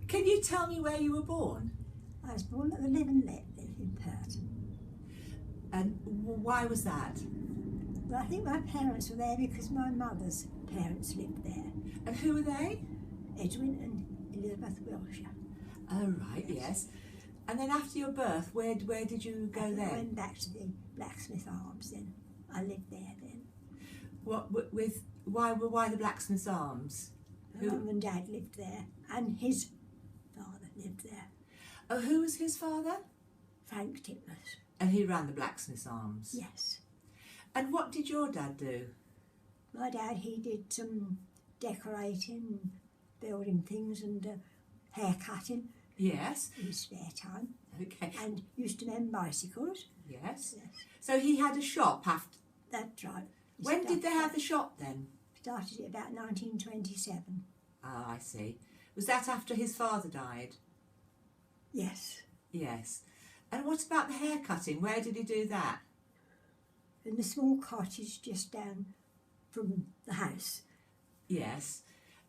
Can you tell me where you were born? I was born at the Live and Let live in Pirton. And why was that? Well, I think my parents were there because my mother's parents lived there. And who were they? Edwin and Elizabeth Wilshire. Oh, right, yes. And then after your birth, where did you go then? I went back to the Blacksmith Arms then. I lived there then. Why the Blacksmith's Arms? Mum and Dad lived there, and his father lived there. Oh, who was his father? Frank Titmuss. And he ran the Blacksmith's Arms? Yes. And what did your dad do? My dad, he did some decorating, building things and hair cutting. Yes. In his spare time. Okay. And used to mend bicycles. Yes. Yes. So he had a shop after... That's right. When did they have the shop then? Started it about 1927. Ah, I see. Was that after his father died? Yes. Yes. And what about the hair cutting? Where did he do that? In the small cottage just down from the house. Yes.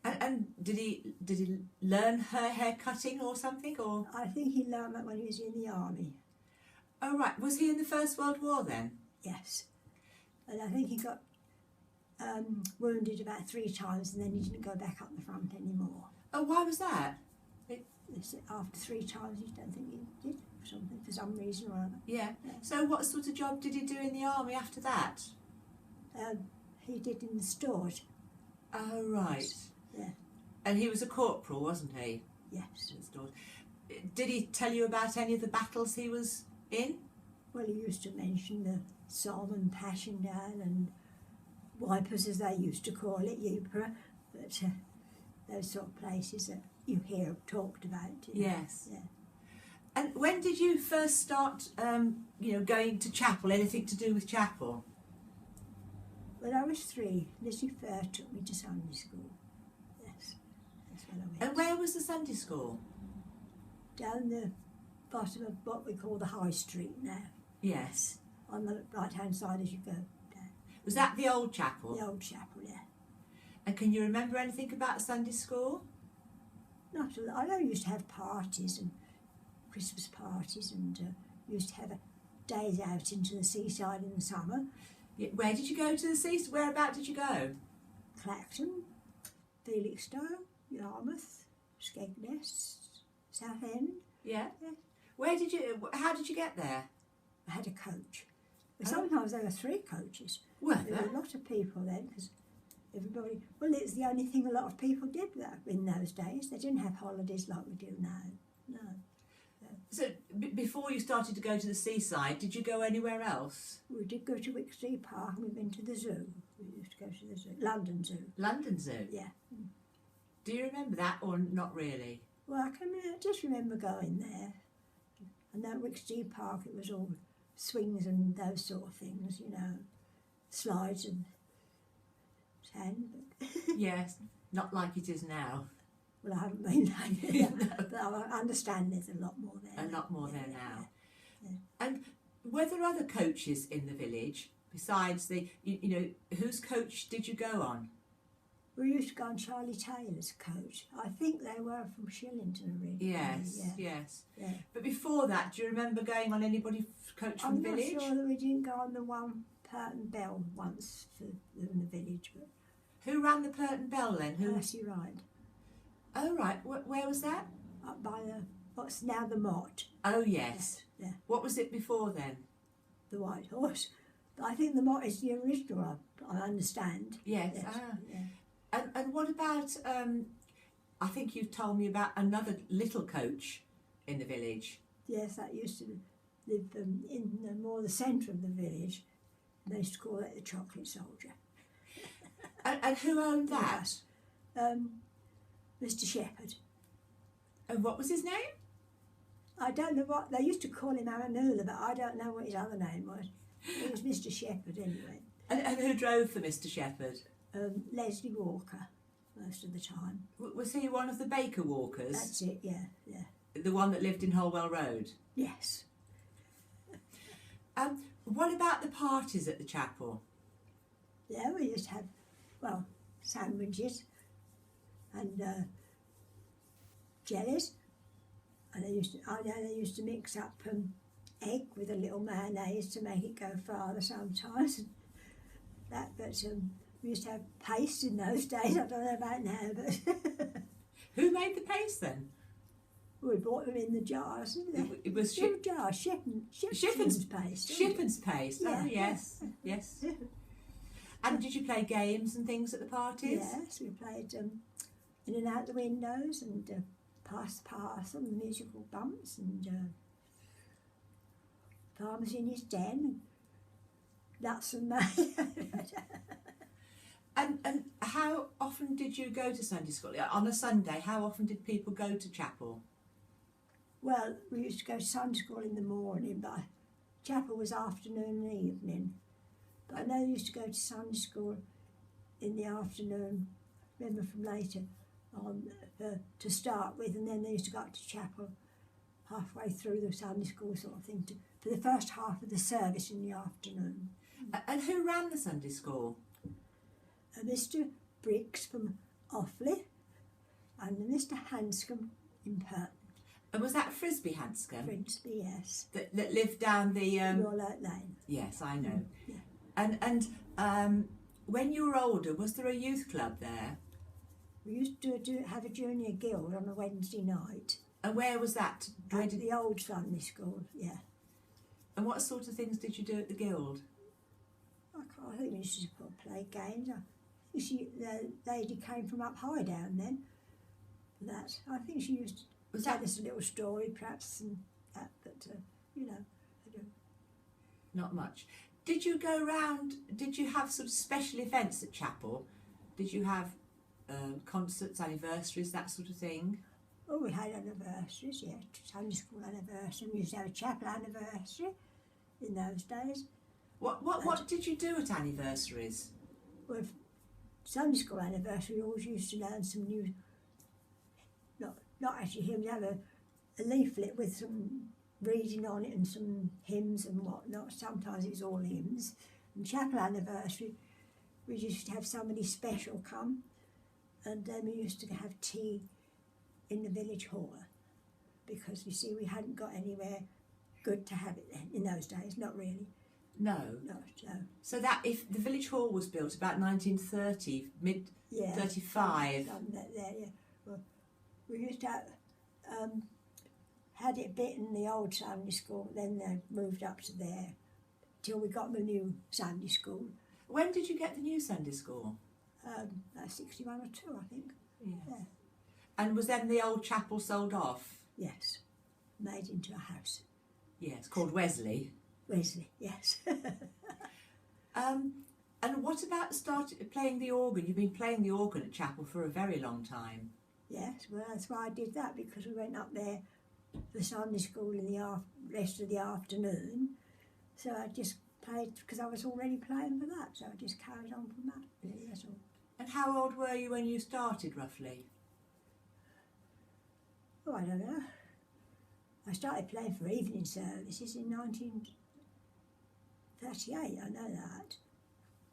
And did he learn her hair cutting or something, or? I think he learned that when he was in the army. Oh right. Was he in the First World War then? Yes. And I think he got wounded about 3 times, and then he didn't go back up the front anymore. Oh, why was that? After 3 times, he don't think he did something for some reason or other. Yeah. So what sort of job did he do in the army after that? He did in the stores. Oh right. Yeah. And he was a corporal, wasn't he? Yes. In stores. Did he tell you about any of the battles he was in? Well, he used to mention the Somme and Passchendaele and Wipers, as they used to call it, Ypres, but those sort of places that you hear talked about. Yes. Yeah. And when did you first start, going to chapel? Anything to do with chapel? When I was 3, Lizzie Fair took me to Sunday school. Yes, that's when I went. And where was the Sunday school? Down the bottom of what we call the High Street now. Yes. On the right-hand side as you go down. Was that the old chapel? The old chapel, yeah. And can you remember anything about Sunday school? Not a lot. I know we used to have parties and Christmas parties, and used to have days out into the seaside in the summer. Yeah, where did you go to the sea? Whereabout did you go? Clacton, Felixstowe, Yarmouth, Skegness, Southend. Yeah. Yeah. How did you get there? I had a coach. But sometimes there were 3 coaches. Were there were a lot of people then, because everybody... Well, it's the only thing a lot of people did in those days. They didn't have holidays like we do now. No. So, before you started to go to the seaside, did you go anywhere else? We did go to Wicksteed Park, and we've been to the zoo. We used to go to the zoo. London Zoo. London Zoo? Yeah. Do you remember that, or not really? Well, I just remember going there. And at Wicksteed Park, it was all swings and those sort of things, slides and sand. Yes, not like it is now. Well, I haven't been there, but I understand there's a lot more there. A lot more there now. Yeah. And were there other coaches in the village besides whose coach did you go on? We used to go on Charlie Taylor's coach. I think they were from Shillington originally. Yes. Yeah. But before that, do you remember going on anybody's coach from the village? I'm not sure that we didn't go on the one Pirton Bell once in the village. But who ran the Pirton Bell then? Percy Wright. Oh right, where was that? Up by what's now the Mott. Oh yes. Yeah. What was it before then? The White Horse. But I think the Mott is the original, I understand. Yes. Yeah. And what about, I think you've told me about another little coach in the village. Yes, that used to live in the centre of the village. They used to call it the Chocolate Soldier. And who owned that? Mr. Shepherd. And what was his name? I don't know what, they used to call him Aranula, but I don't know what his other name was. It was Mr. Shepherd anyway. And who drove for Mr. Shepherd? Leslie Walker, most of the time. Was he one of the Baker Walkers? That's it, yeah. The one that lived in Holwell Road? Yes. What about the parties at the chapel? Yeah, we used to have, sandwiches and jellies, and I know they used to mix up egg with a little mayonnaise to make it go farther sometimes. We used to have paste in those days. I don't know about now, but Who made the paste then? we bought them in the jars, didn't they? It was Little jars, Shippen's paste. Shippen's paste. Yeah. Oh yes, yes. And did you play games and things at the parties? Yes, we played in and out the windows and pass the parcel and musical bumps and Farmer's in his den, nuts and may. And how often did you go to Sunday school? On a Sunday, how often did people go to chapel? Well, we used to go to Sunday school in the morning, but chapel was afternoon and evening. But I know they used to go to Sunday school in the afternoon, I remember from later on, to start with, and then they used to go up to chapel halfway through the Sunday school sort of thing, for the first half of the service in the afternoon. And who ran the Sunday school? Mr. Briggs from Offley and Mr. Hanscom in Pirton. And was that Frisbee Hanscom? Frisbee, yes. That lived down the... Yorlout Lane. Yes, I know. Yeah. And when you were older, was there a youth club there? We used to have a junior guild on a Wednesday night. And where was that? At the old Sunday school, yeah. And what sort of things did you do at the guild? I think we used to play games. The lady came from up high down then. I think she used to tell us a little story perhaps and that, but you know, I don't. Not much. Did you go round, did you have sort of special events at chapel? Did you have concerts, anniversaries, that sort of thing? Oh, we had anniversaries, yeah. Sunday school anniversary. We used to have a chapel anniversary in those days. What did you do at anniversaries? Well, Sunday school anniversary, we always used to learn some new, not actually hymns, have a leaflet with some reading on it and some hymns and whatnot. Sometimes it was all hymns. And chapel anniversary, we used to have somebody special come, and then we used to have tea in the village hall, because you see we hadn't got anywhere good to have it then in those days, not really. No. No. So that if the village hall was built about 1930, mid 35. Yeah. Well, we used to have, had it a bit in the old Sunday school, then they moved up to there till we got the new Sunday school. When did you get the new Sunday school? 61 or 2, I think. Yes. Yeah. And was then the old chapel sold off? Yes, made into a house. Yes, called Wesley. Wesley, yes. And what about playing the organ? You've been playing the organ at chapel for a very long time. Yes, well, that's why I did that, because we went up there for Sunday school in the rest of the afternoon. So I just played, because I was already playing for that, so I just carried on from that, really, that's all. And how old were you when you started, roughly? Oh, I don't know. I started playing for evening services in 1938, I know that,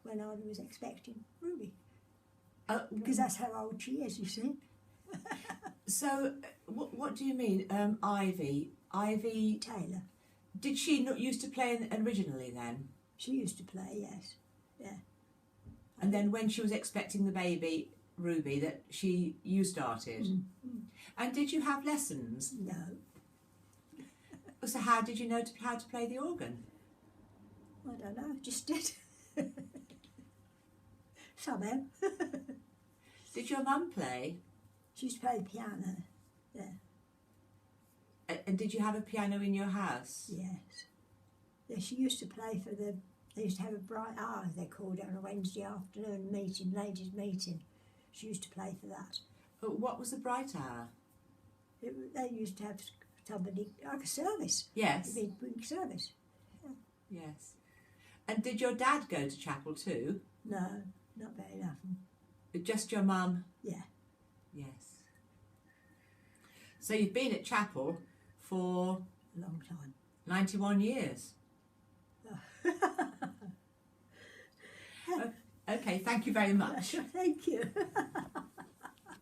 when I was expecting Ruby. Because that's how old she is, you see. So, what do you mean, Ivy? Ivy Taylor. Did she not used to play originally then? She used to play, yes. Yeah. And then when she was expecting the baby, Ruby, you started? Mm. And did you have lessons? No. So how did you know how to play the organ? I don't know, just did. Somehow. Did your mum play? She used to play the piano, yeah. And did you have a piano in your house? Yes. Yeah, she used to play for they used to have a bright hour, they called it, on a Wednesday afternoon meeting, ladies' meeting. She used to play for that. But what was the bright hour? They used to have somebody, like a service. Yes. A big service. Yeah. Yes. And did your dad go to chapel too? No, not very often. Just your mum? Yeah. Yes. So you've been at chapel for... A long time. 91 years. Okay, thank you very much. Thank you.